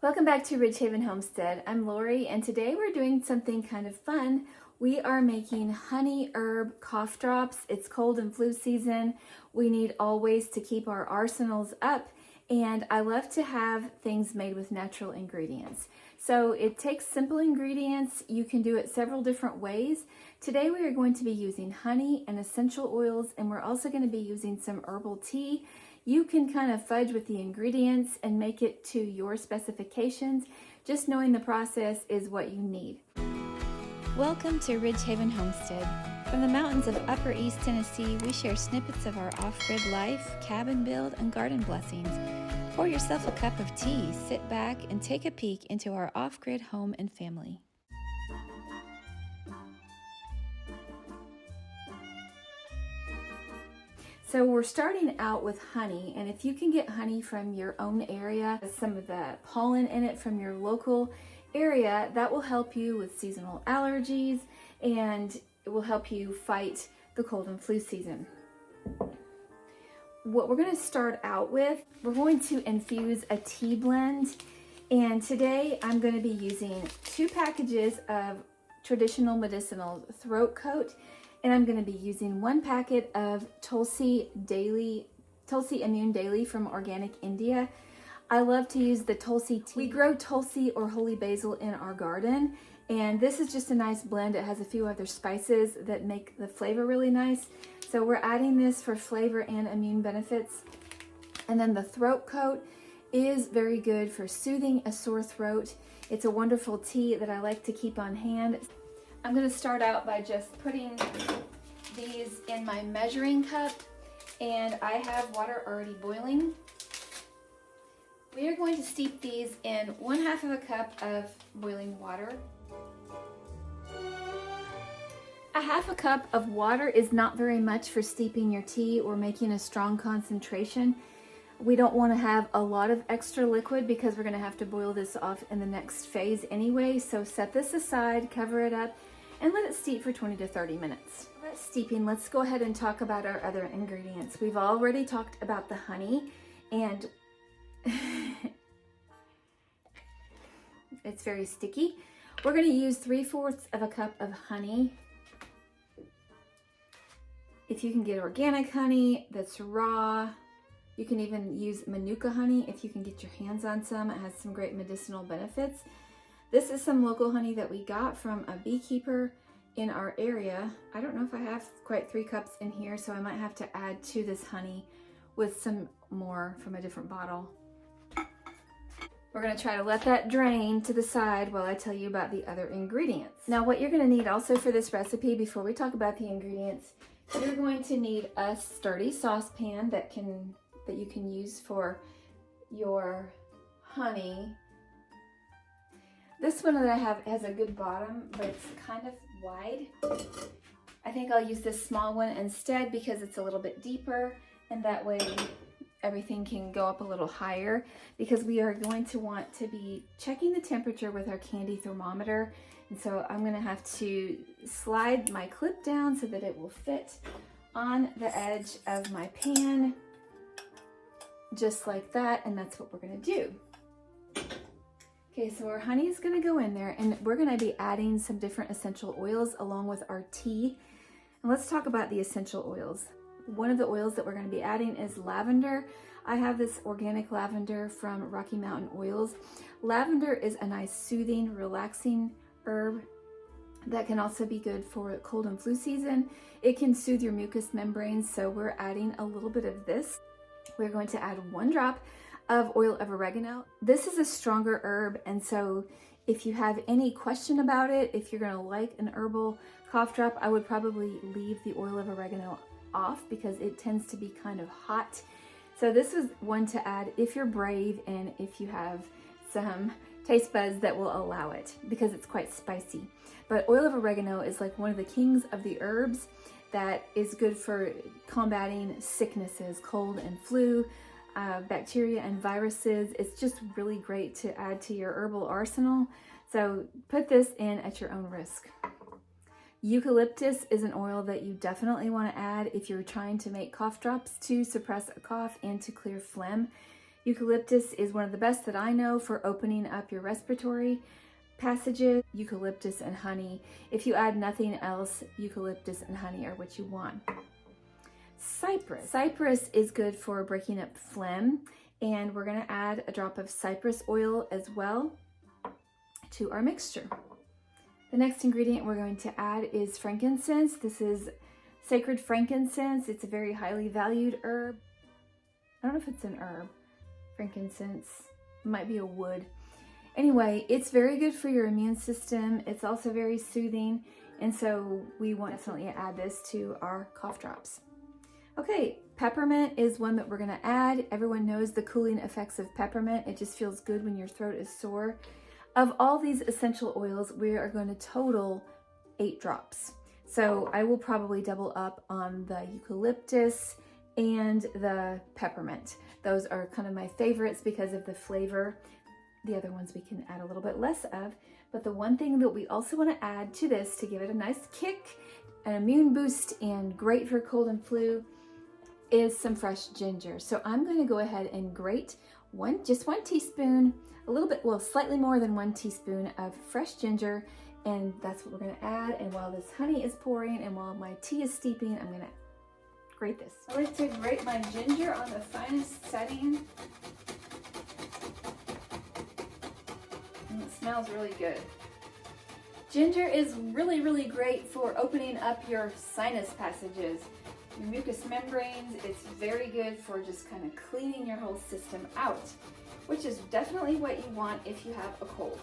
Welcome back to Ridgehaven Homestead. I'm Lori, and today we're doing something kind of fun. We are making honey herb cough drops. It's cold and flu season. We need all ways to keep our arsenals up, and I love to have things made with natural ingredients. So it takes simple ingredients. You can do it several different ways. Today we are going to be using honey and essential oils, and we're also going to be using some herbal tea. You can kind of fudge with the ingredients and make it to your specifications. Just knowing the process is what you need. Welcome to Ridgehaven Homestead. From the mountains of Upper East Tennessee, we share snippets of our off-grid life, cabin build, and garden blessings. Pour yourself a cup of tea, sit back, and take a peek into our off-grid home and family. So we're starting out with honey, and if you can get honey from your own area, some of the pollen in it from your local area, that will help you with seasonal allergies, and it will help you fight the cold and flu season. What we're going to start out with, we're going to infuse a tea blend, and today I'm going to be using 2 packages of traditional medicinal throat coat. And I'm going to be using 1 packet of Tulsi Immune Daily from Organic India. I love to use the Tulsi tea. We grow Tulsi or holy basil in our garden, and this is just a nice blend. It has a few other spices that make the flavor really nice. So we're adding this for flavor and immune benefits. And then the throat coat is very good for soothing a sore throat. It's a wonderful tea that I like to keep on hand. I'm going to start out by just putting these in my measuring cup, and I have water already boiling. We are going to steep these in 1/2 cup of boiling water. 1/2 cup of water is not very much for steeping your tea or making a strong concentration. We don't want to have a lot of extra liquid because we're going to have to boil this off in the next phase anyway. So set this aside, cover it up, and let it steep for 20 to 30 minutes. While that's steeping, let's go ahead and talk about our other ingredients. We've already talked about the honey, and it's very sticky. We're going to use 3/4 cup of honey. If you can get organic honey that's raw, you can even use Manuka honey if you can get your hands on some. It has some great medicinal benefits. This is some local honey that we got from a beekeeper in our area. I don't know if I have quite 3 cups in here, so I might have to add to this honey with some more from a different bottle. We're going to try to let that drain to the side while I tell you about the other ingredients. Now, what you're going to need also for this recipe, before we talk about the ingredients, you're going to need a sturdy saucepan that you can use for your honey. This one that I have has a good bottom, but it's kind of wide. I think I'll use this small one instead because it's a little bit deeper, and that way everything can go up a little higher, because we are going to want to be checking the temperature with our candy thermometer. And so I'm going to have to slide my clip down so that it will fit on the edge of my pan, just like that, and that's what we're going to do. Okay, so our honey is going to go in there, and we're going to be adding some different essential oils along with our tea. And let's talk about the essential oils. One of the oils that we're going to be adding is lavender. I have this organic lavender from Rocky Mountain Oils. Lavender is a nice soothing, relaxing herb that can also be good for cold and flu season. It can soothe your mucous membranes, so we're adding a little bit of this. We're going to add 1 drop of oil of oregano. This is a stronger herb, and so if you have any question about it, if you're going to like an herbal cough drop, I would probably leave the oil of oregano off because it tends to be kind of hot. So this is one to add if you're brave and if you have some taste buds that will allow it, because it's quite spicy. But oil of oregano is like one of the kings of the herbs that is good for combating sicknesses, cold and flu, bacteria and viruses. It's just really great to add to your herbal arsenal. So put this in at your own risk. Eucalyptus is an oil that you definitely want to add if you're trying to make cough drops to suppress a cough and to clear phlegm. Eucalyptus is one of the best that I know for opening up your respiratory passages. Eucalyptus and honey. If you add nothing else, eucalyptus and honey are what you want. Cyprus. Cyprus is good for breaking up phlegm, and we're going to add a drop of cypress oil as well to our mixture. The next ingredient we're going to add is frankincense. This is sacred frankincense. It's a very highly valued herb. I don't know if it's an herb. Frankincense. It might be a wood. Anyway, it's very good for your immune system. It's also very soothing, and so we want to definitely add this to our cough drops. Okay, peppermint is one that we're going to add. Everyone knows the cooling effects of peppermint. It just feels good when your throat is sore. Of all these essential oils, we are going to total 8 drops. So I will probably double up on the eucalyptus and the peppermint. Those are kind of my favorites because of the flavor. The other ones we can add a little bit less of. But the one thing that we also want to add to this to give it a nice kick, an immune boost, and great for cold and flu is some fresh ginger. So I'm going to go ahead and grate just one teaspoon, a little bit, well, slightly more than 1 teaspoon of fresh ginger, and that's what we're going to add. And while this honey is pouring and while my tea is steeping, I'm going to grate this. I like to grate my ginger on the finest setting. And it smells really good. Ginger is really, really great for opening up your sinus passages, your mucous membranes. It's very good for just kind of cleaning your whole system out, which is definitely what you want if you have a cold.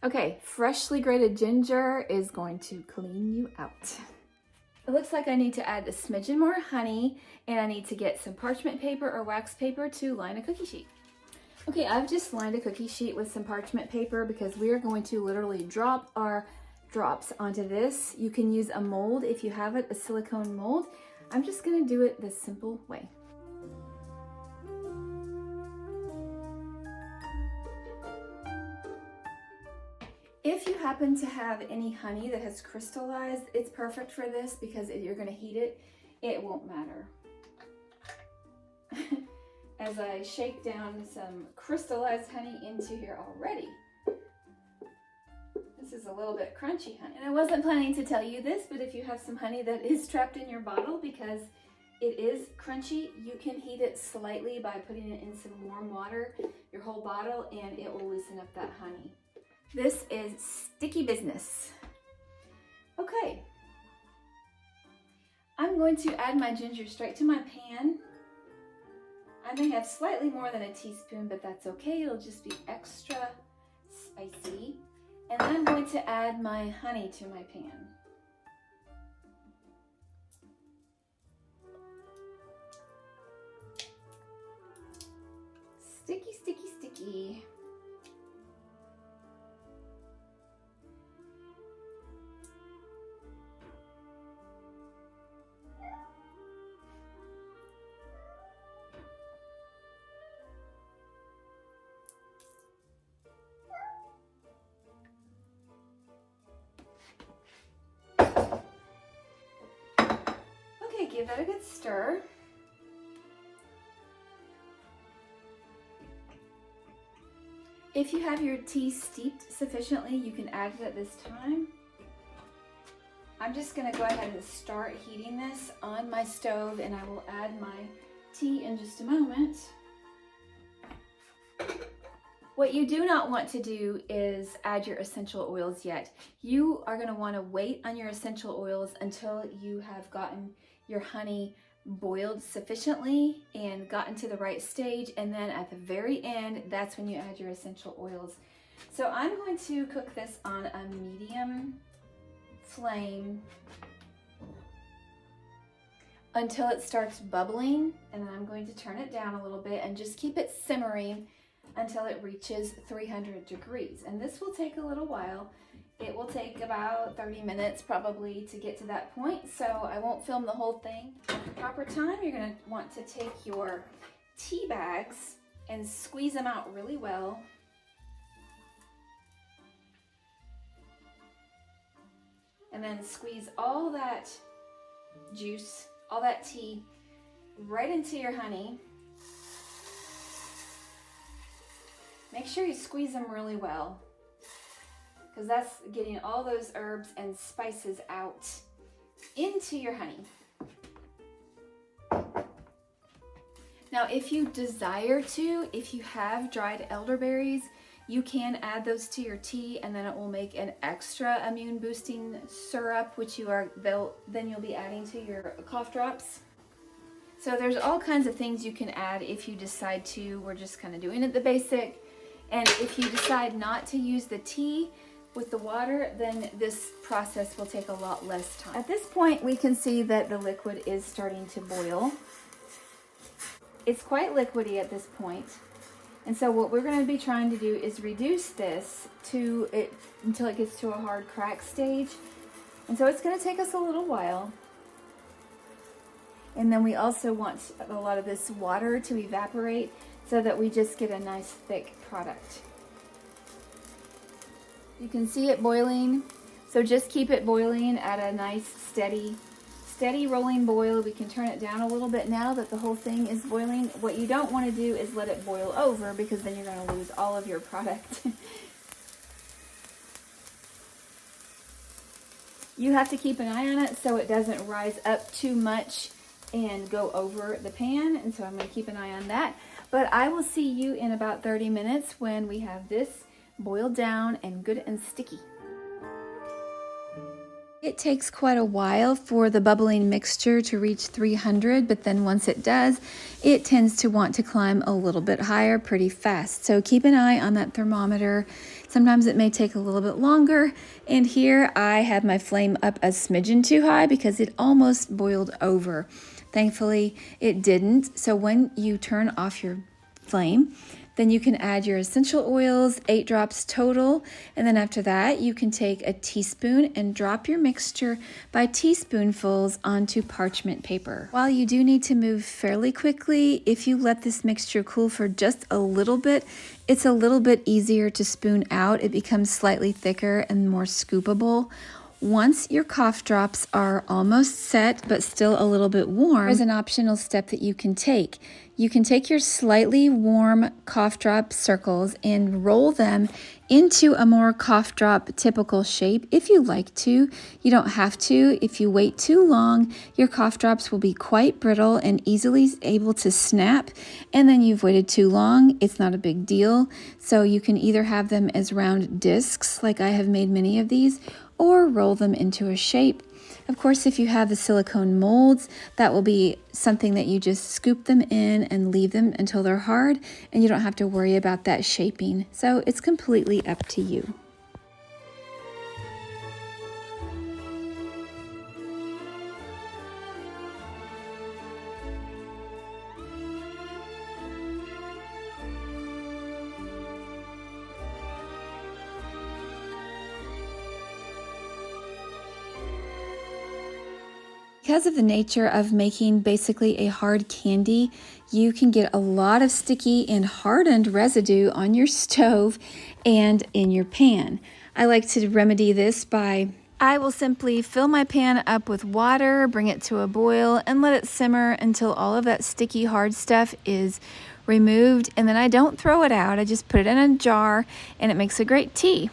Okay, freshly grated ginger is going to clean you out. It looks like I need to add a smidgen more honey, and I need to get some parchment paper or wax paper to line a cookie sheet. Okay, I've just lined a cookie sheet with some parchment paper because we are going to literally drop our drops onto this. You can use a mold if you have it, a silicone mold. I'm just going to do it the simple way. If you happen to have any honey that has crystallized, it's perfect for this because if you're going to heat it, it won't matter. As I shake down some crystallized honey into here already. This is a little bit crunchy honey. And I wasn't planning to tell you this, but if you have some honey that is trapped in your bottle because it is crunchy, you can heat it slightly by putting it in some warm water, your whole bottle, and it will loosen up that honey. This is sticky business. Okay. I'm going to add my ginger straight to my pan. I may have slightly more than a teaspoon, but that's okay. It'll just be extra spicy. And then I'm going to add my honey to my pan. Sticky, sticky, sticky. Give that a good stir. If you have your tea steeped sufficiently, you can add it at this time. I'm just going to go ahead and start heating this on my stove, and I will add my tea in just a moment. What you do not want to do is add your essential oils yet. You are going to want to wait on your essential oils until you have gotten your honey boiled sufficiently and gotten to the right stage, and then at the very end, that's when you add your essential oils. So I'm going to cook this on a medium flame until it starts bubbling, and then I'm going to turn it down a little bit and just keep it simmering until it reaches 300 degrees. And this will take a little while. It will take about 30 minutes probably to get to that point, so I won't film the whole thing. At the proper time, you're going to want to take your tea bags and squeeze them out really well. and then squeeze all that juice, all that tea right into your honey. Make sure you squeeze them really well, because that's getting all those herbs and spices out into your honey. Now, if you desire to, if you have dried elderberries, you can add those to your tea, and then it will make an extra immune boosting syrup, which then you'll be adding to your cough drops. So there's all kinds of things you can add if you decide to. We're just kind of doing it the basic. And if you decide not to use the tea with the water, then this process will take a lot less time. At this point, we can see that the liquid is starting to boil. It's quite liquidy at this point. And so what we're going to be trying to do is reduce this until it gets to a hard crack stage. And so it's going to take us a little while. And then we also want a lot of this water to evaporate so that we just get a nice thick product. You can see it boiling. So just keep it boiling at a nice steady rolling boil. We can turn it down a little bit now that the whole thing is boiling. What you don't want to do is let it boil over, because then you're going to lose all of your product. You have to keep an eye on it so it doesn't rise up too much and go over the pan, and so I'm going to keep an eye on that. But I will see you in about 30 minutes when we have this boiled down and good and sticky. It takes quite a while for the bubbling mixture to reach 300, but then once it does, it tends to want to climb a little bit higher pretty fast. So keep an eye on that thermometer. Sometimes it may take a little bit longer. And here I have my flame up a smidgen too high because it almost boiled over. Thankfully, it didn't. So when you turn off your flame, then you can add your essential oils, 8 drops total, and then after that you can take a teaspoon and drop your mixture by teaspoonfuls onto parchment paper. While you do need to move fairly quickly, if you let this mixture cool for just a little bit, it's a little bit easier to spoon out. It becomes slightly thicker and more scoopable. Once your cough drops are almost set but still a little bit warm, there's an optional step that you can take. You can take your slightly warm cough drop circles and roll them into a more cough drop typical shape if you like to. You don't have to. If you wait too long, your cough drops will be quite brittle and easily able to snap, and then you've waited too long. It's not a big deal. So you can either have them as round discs, like I have made many of these, or roll them into a shape. Of course, if you have the silicone molds, that will be something that you just scoop them in and leave them until they're hard, and you don't have to worry about that shaping. So it's completely up to you. Because of the nature of making basically a hard candy, you can get a lot of sticky and hardened residue on your stove and in your pan. I like to remedy this by I will simply fill my pan up with water, bring it to a boil, and let it simmer until all of that sticky hard stuff is removed. And then I don't throw it out. I just put it in a jar, and it makes a great tea.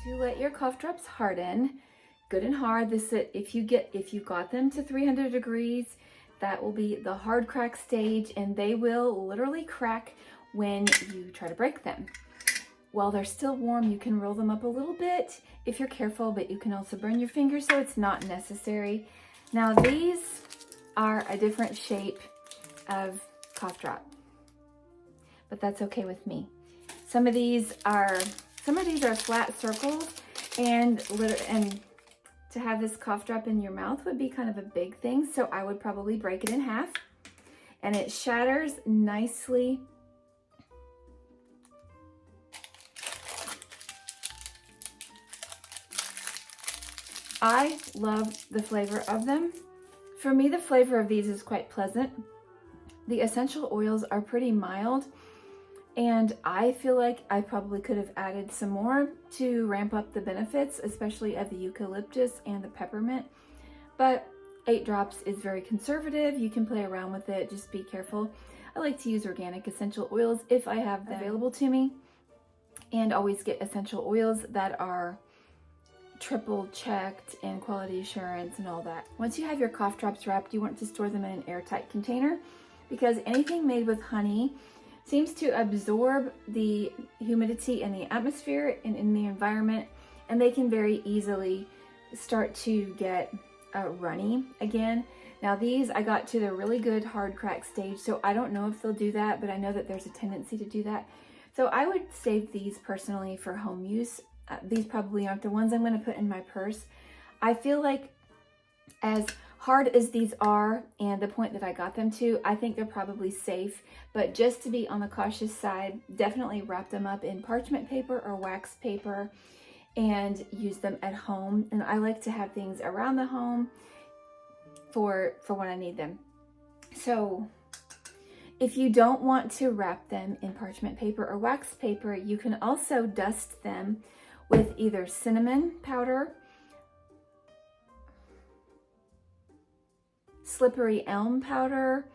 To let your cough drops harden good and hard. If you got them to 300 degrees, that will be the hard crack stage, and they will literally crack when you try to break them. While they're still warm, you can roll them up a little bit if you're careful, but you can also burn your fingers, so it's not necessary. Now these are a different shape of cough drop, but that's okay with me. Some of these are flat circles, and to have this cough drop in your mouth would be kind of a big thing, so I would probably break it in half, and it shatters nicely. I love the flavor of them. For me, the flavor of these is quite pleasant. The essential oils are pretty mild, and I feel like I probably could have added some more to ramp up the benefits, especially of the eucalyptus and the peppermint. But 8 drops is very conservative. You can play around with it, just be careful. I like to use organic essential oils if I have them available to me, and always get essential oils that are triple checked and quality assurance and all that. Once you have your cough drops wrapped, you want to store them in an airtight container, because anything made with honey seems to absorb the humidity in the atmosphere and in the environment, and they can very easily start to get runny again. Now these, I got to the really good hard crack stage, so I don't know if they'll do that, but I know that there's a tendency to do that. So I would save these personally for home use. These probably aren't the ones I'm going to put in my purse. I feel like as hard as these are and the point that I got them to, I think they're probably safe, but just to be on the cautious side, definitely wrap them up in parchment paper or wax paper and use them at home. And I like to have things around the home for when I need them. So if you don't want to wrap them in parchment paper or wax paper, you can also dust them with either cinnamon powder, slippery elm powder,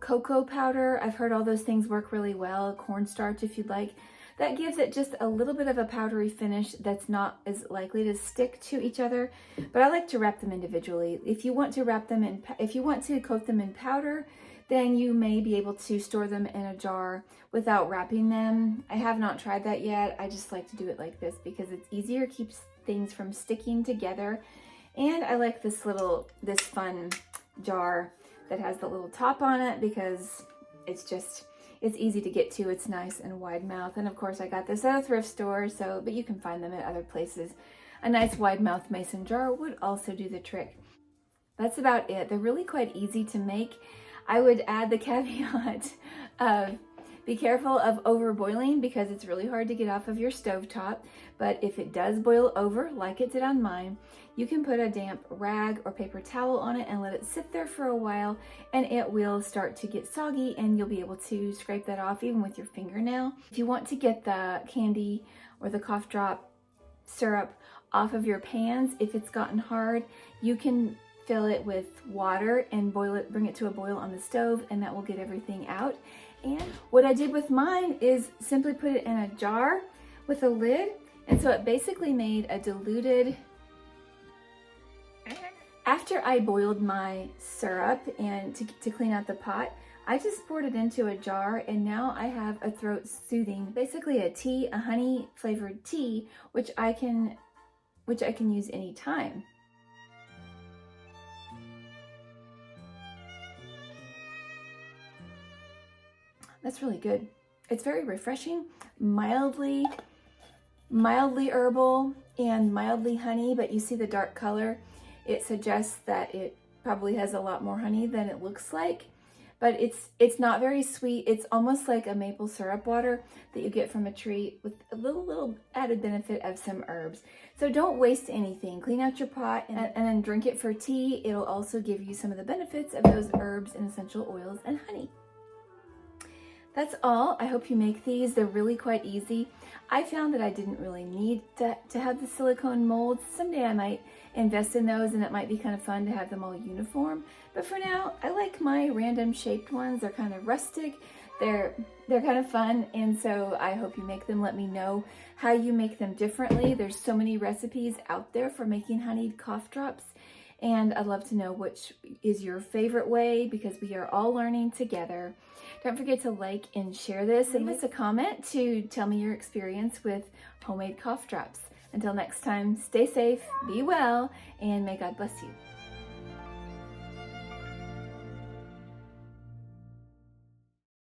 cocoa powder. I've heard all those things work really well. Cornstarch if you'd like. That gives it just a little bit of a powdery finish that's not as likely to stick to each other. But I like to wrap them individually. If you want to wrap them in, if you want to coat them in powder, then you may be able to store them in a jar without wrapping them. I have not tried that yet. I just like to do it like this because it's easier, keeps things from sticking together. And I like this fun jar that has the little top on it because it's easy to get to. It's nice and wide mouth. And of course I got this at a thrift store, but you can find them at other places. A nice wide mouth mason jar would also do the trick. That's about it. They're really quite easy to make. I would add the caveat of be careful of over boiling because it's really hard to get off of your stovetop. But if it does boil over, like it did on mine, you can put a damp rag or paper towel on it and let it sit there for a while, and it will start to get soggy and you'll be able to scrape that off even with your fingernail. If you want to get the candy or the cough drop syrup off of your pans, if it's gotten hard, you can fill it with water and boil it, bring it to a boil on the stove, and that will get everything out. And what I did with mine is simply put it in a jar with a lid, and so it basically made a diluted. After I boiled my syrup and to clean out the pot, I just poured it into a jar, and now I have a throat soothing, basically a honey flavored tea, which I can use anytime. That's really good. It's very refreshing, mildly herbal and mildly honey, but you see the dark color. It suggests that it probably has a lot more honey than it looks like, but it's not very sweet. It's almost like a maple syrup water that you get from a tree with a little added benefit of some herbs. So don't waste anything. Clean out your pot and then drink it for tea. It'll also give you some of the benefits of those herbs and essential oils and honey. That's all. I hope you make these. They're really quite easy. I found that I didn't really need to have the silicone molds. Someday I might invest in those, and it might be kind of fun to have them all uniform. But for now, I like my random shaped ones. They're kind of rustic. They're kind of fun, and so I hope you make them. Let me know how you make them differently. There's so many recipes out there for making honeyed cough drops, and I'd love to know which is your favorite way because we are all learning together. Don't forget to like and share this, and leave us a comment to tell me your experience with homemade cough drops. Until next time, stay safe, be well, and may God bless you.